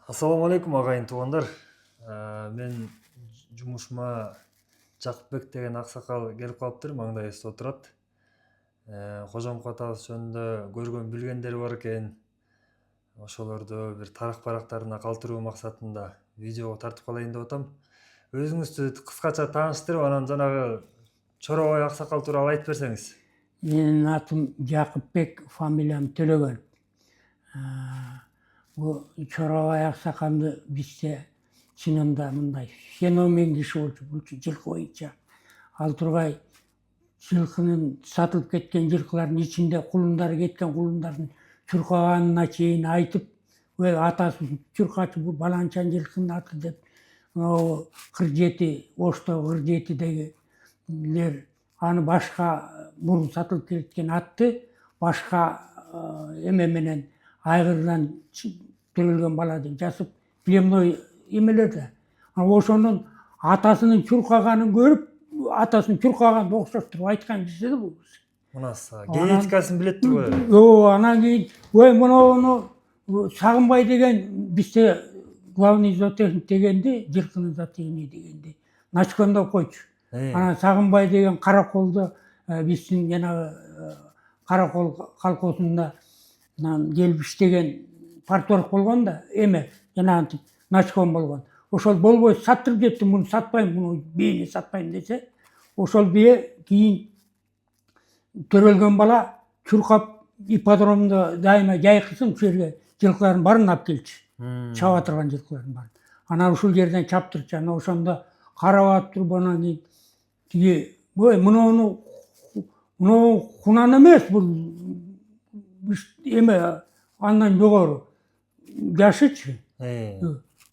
Ассаламу алейкум агайын туугандар. Мен жумушума Жакыпбек деген аксакал келип калыптыр, маңдайыбызда отурат. Кожомко атабыз жөнүндө көргөн билгендери бар экен. Ошолорду бир тарак барактарына калтыруу максатында видеого тартып калайын деп атам. Өзүңүздү кыскача тааныштырып, анан жанагы Чоробай аксакал тууралуу айтып берсеңиз. Менин атым Жакыпбек, фамилиям Төлөгөн. Бул Чоробай аксакалды бизде чынында мындай феномен киши болчу, бул жылкы боюнча. Ал тургай жылкынын сатылып кеткен жылкылардын ичинде кулундары кеткен кулундардын чуркаганына чейин айтып, атасы чуркачы бул баланчан жылкынын аты деп, 47 Оштогу 47дегилер аны башка мурун сатылып кеткен атты башка эме менен айгырдан төрөлгөн бала деп жазып племной эмелерди. Ошонун атасынын чуркаганын көрүп, атасынын чуркаганды окшоштуруп айткан киши да бул киши. Мынасы генетикасын билет го. Анан кийин муну Сагынбай деген бизде главный зоотехник дегенди, жылкынын зоотехниги дегенди начкондоп койчу. Анан Сагынбай деген Караколдо биздин жанагы Каракол колхозунда келип иштеген парторг болгон да, эме жанагынтип начком болгон. Ошол болбой саттырып кетти, муну сатпайм, муну бийини сатпайм десе, ошол бие кийин төрөлгөн бала чуркап ипподромдо дайыма жайкысын ушул жерге жылкылардын баарын алып келчү. Чаба турган жылкылардын баарын. Анан ушул жерден чаптырчу. Анан ошондо карап туруп анан кийин тиги муну кунан эмес, бул эме андан жогору жашычы.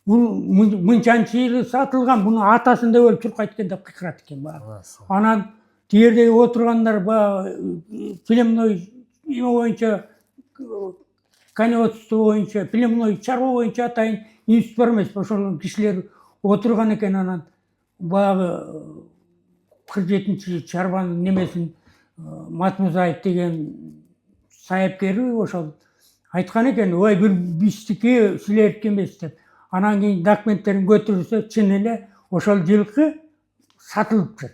Бул мынчанчы жылы сатылган, буну атасын деп өлүп чуркайт экен деп кыйкырат экен баары. Анан тиердеги отургандар племной эме боюнча, коневодство боюнча, племной чарба боюнча атайын институт бар эмес, ошол кишилер отурган экен. Анан баягы 47-чи чарбанын немесин Матмузаев деген сайапкери ошол айткан экен, бир биздики силердики эмес деп. Анан кийин документтерин көтүрүлсө, чын эле ошол жылкы сатылыптыр.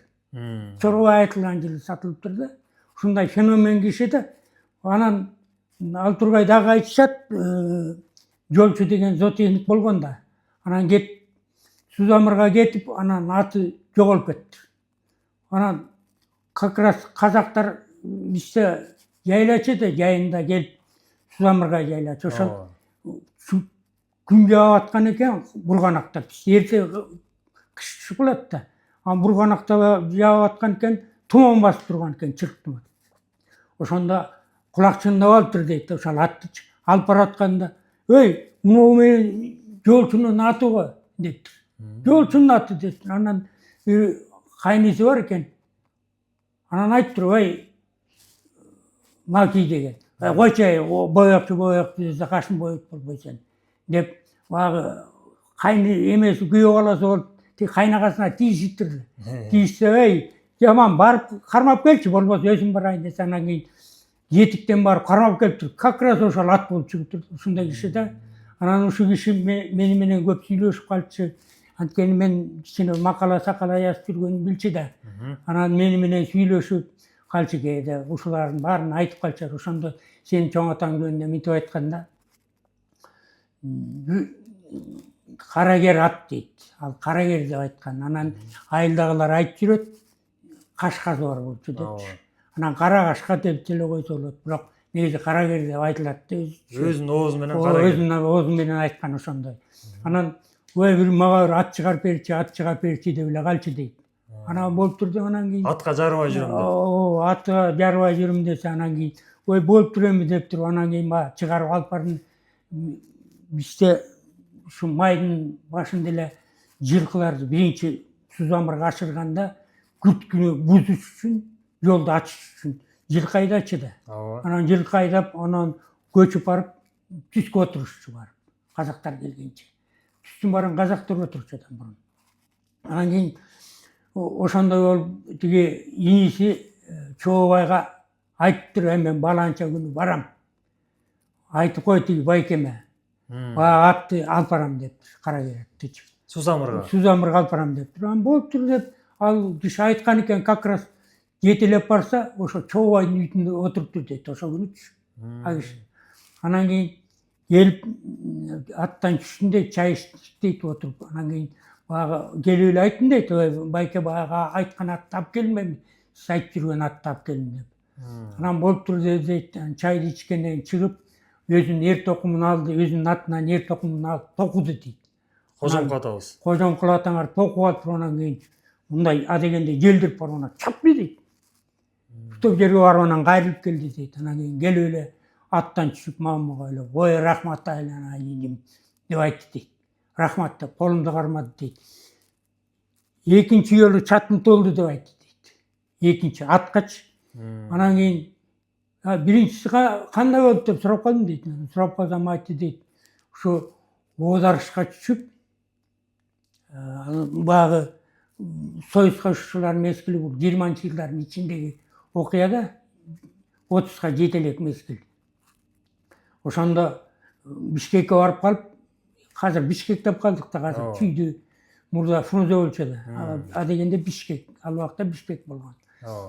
Чоробай айтылган жылы сатылыптыр да. Ушундай феномен киши да. Анан ал тургай дагы айтышат, Жолчу деген зоотехник болгон да. Анан Сузамырга кетип, анан аты жоголуп кетти. Анан как раз казактар бизде жайлачу да, жайында келип Сузамырга жайлачу. Ошол күн жаап аткан экен, бурганактап. Эрте кыш болот да. Анан бурганактап жаап аткан экен, туман басып турган экен, чырк туман. Ошондо кулак чыңдап алыптыр дейт, ошол аттычы. Алып баратканда, муну менин жолчунун аты го дептир. Жолчунун аты дептир. Анан кайниси бар экен. Анан айтыптыр, Маки деген. Койчу, боекчу десе, кашын боек болбой сен деп, баягы кайны эмеси күйөө баласы болуп, кайнагасына тийишиптир. Тийишсе, жаман барып кармап келчи, болбосо өзүм барайын десе, анан кийин жетиктен барып кармап келиптир. Как раз ошол ат болуп чыгыптыр, ушундай киши да. Анан ушул киши мени менен көп сүйлөшүп калчу. Анткени мен кичине макала сакала жазып жүргөнүмдү билчү да. Анан мени менен сүйлөшүп калчу кээде, ушулардын баарын айтып калчу. Ошондо сенин чоң атаң жөнүндө мынтип айтканда, карагер ат дейт. Ал карагер деп айткан. Анан айылдагылар айтып жүрөт, кашкасы бар болчу депчи. Анан кара кашка деп деле койсо болот, бирок негизи карагер деп айтылат да. Өзүнүн оозу менен карагер. Өзүнүн оозу менен айткан ошондой. Анан бир мага бир ат чыгарып берчи деп эле калчу дейт. Анан болуптур деп, анан кийин Атка жарыбай жүрөм деп. Атка жарыбай жүрүм десе, анан кийин болуптур эми деп туруп, анан кийин чыгарып алып бардым. Бизде ушу майдын башында эле жылкыларды биринчи Сузамырга ашырганда күткүнү бузуш үчүн, жолду ачыш үчүн жылкы айдачу да. Анан жылкы айдап, анан көчүп барып түскө отурушчу барып, казактар келгенче. Түстүн баарын казактар отурчу да мурун. Анан кийин ошондой болуп, тиги иниси Чообайга айтыптыр, мен баланча күнү барам. Айтып кой тиги байкеме. атты алып барам депти, кара керектичи. Сусамырга. Сузамырга алып барам дептир. Анан болуптур деп, ал киши айткан экен, как раз жетелеп барса, ошо Чообайдын үйүндө отуруптур дейт, ошо күнүчү. Ал киши. Анан кийин келип аттан түштүндө чай ичтик дейт отуруп. Анан кийин баягы келип эле айттым дейт, байке баягы айткан атты алып келдимби? Сиз айтып жүргөн атты алып келдим деп. Анан болуптур дейт, чайды ичкенден кийин чыгып, өзүнүн эр токумун алды, өзүнүн атынан эр токумун алып токуду дейт. Кожомкул атабыз. Кожомкул атаңар токуп алып, анан кийин мындай адегенде желдирип барып анан чапты дейт. Бүтөп жерге барып анан кайрылып келди дейт. Анан кийин келип эле аттан түшүп мамага эле ой рахмат айлана иним деп айтты дейт. Рахмат деп колумду кармады дейт. Экинчи жолу чатым толду деп айтты дейт. Экинчи аткачы. Анан кийин биринчиси кандай болду деп сурап калдым дейт. Сурап калсам айтты дейт. Ушу оодарышка түшүп, баягы союз кошуучулар мезгили бул 20-чы жылдардын ичиндеги окуяда 30га жете элек мезгил. Ошондо Бишкекке барып калып, азыр Бишкек деп калдык да, азыр чүйдү мурда Фрунзе болчу да. Адегенде Бишкек, ал убакта Бишкек болгон.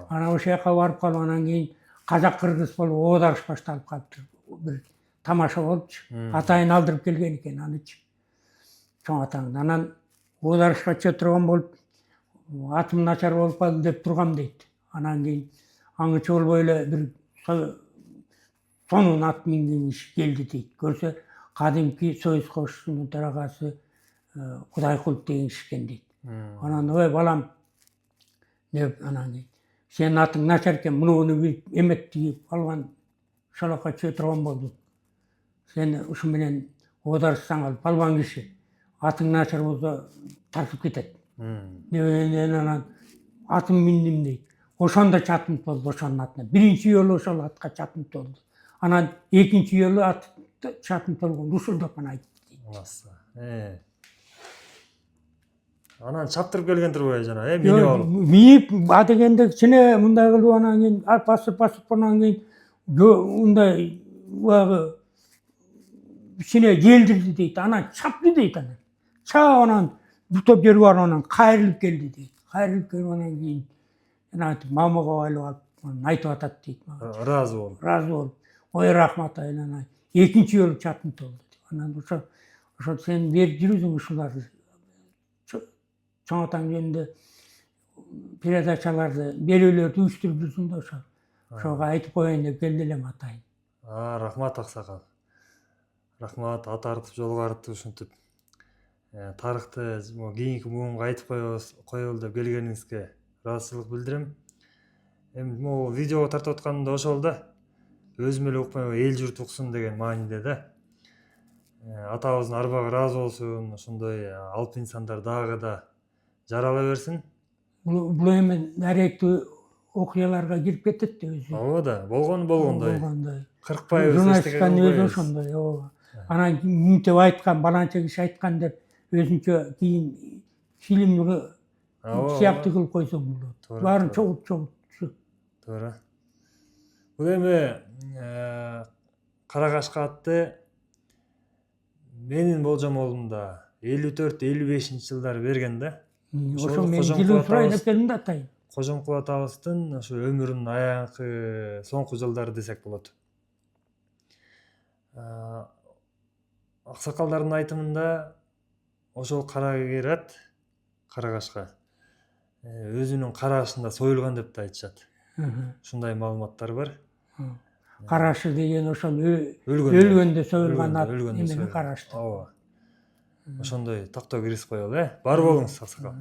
Анан ошол жака барып калып, анан кийин казак-кыргыз болуп оодарыш башталып калыптыр. Бир тамаша болупчу. Атайын алдырып келген экен анычы. Чоң атаңды. Анан оодарышка чыга турган болуп, атым начар болуп калды деп тургам дейт. Анан кийин аңычы болбой эле бир сонун ат минген киши келди дейт. Көрсө, кадимки союз кошуучунун төрагасы Кудайкулов деген киши экен дейт. Анан ой балам деп, анан кийин сенин атың начар экен, муну билип эмет тийип алган шолокко чыга турган болду. Сен ушу менен оодарышсаң ал балбан киши, атың начар болсо тартып кетет. Дегенден анан атым миндим дейт. Ошондо чатым толду ошонун атына. Биринчи жолу ошол атка чатым толду. Анан экинчи жолу ат чатым толгон ушул деп анан айтты дейт. Анан чаптырып келген турбайбы жана, минип алып. Минип адегенде кичине мындай кылып анан кийин басып анан кийин мындай баягы кичине желдирди дейт. Анан чапты дейт анан. Чаап анан бүтөп жерге барып анан кайрылып келди дейт. Кайрылып келип анан кийин мамага байлап алып айтып атат дейт. Ыраазы болуп. Ыраазы болуп. Ой рахмат айлана. Экинчи жолу чатым толду деп. Анан ошо сен берип жүрүсүң ушуларды. Чоң атаң жөнүндө передачаларды, берүүлөрдү уюштуруп жүрсүң да ошо. Ошого айтып коеюн деп келди элем атайын. Рахмат аксакал. Рахмат, ат артып, жолго артып ушинтип тарыхты кийинки буунга айтып коелу деп келгениңизге ыраазычылык билдирем. Эми могу видеого тартып атканым да ошол да. Өзүм эле укпай эл журт уксун деген мааниде да. Атабыздын арбагы ыраазы болсун, ошондой алп инсандар дагы да жарала берсин. Бул эми даректүү окуяларга кирип кетет да өзү. Ооба да, болгондой. Кыркпайбыз, журналистканын өзү ошондой, ооба. Анан мынтип айткан, баланча киши айткан деп өзүнчө кийин фильмге сыяктуу кылып койсо болот. Баарын чогултуп туура. Бул эми Каракашка атты менин болжомолумда 54-55 жылдары берген да. Ошо мен жылын сурайын деп келдим да атайын. Кожомкул атабыздын ошо өмүрүнүн аягы соңку жылдары десек болот. Аксакалдардын айтымында ошол кара кегер ат Каракашка өзүнүн карашында союлган деп да айтышат. Ушундай маалыматтар бар. Карашы деген ошол өлгөндө союлган ат эмени карашты. Ооба. Ошондой токтоо киргизип коелу, бар болуңуз аксакал.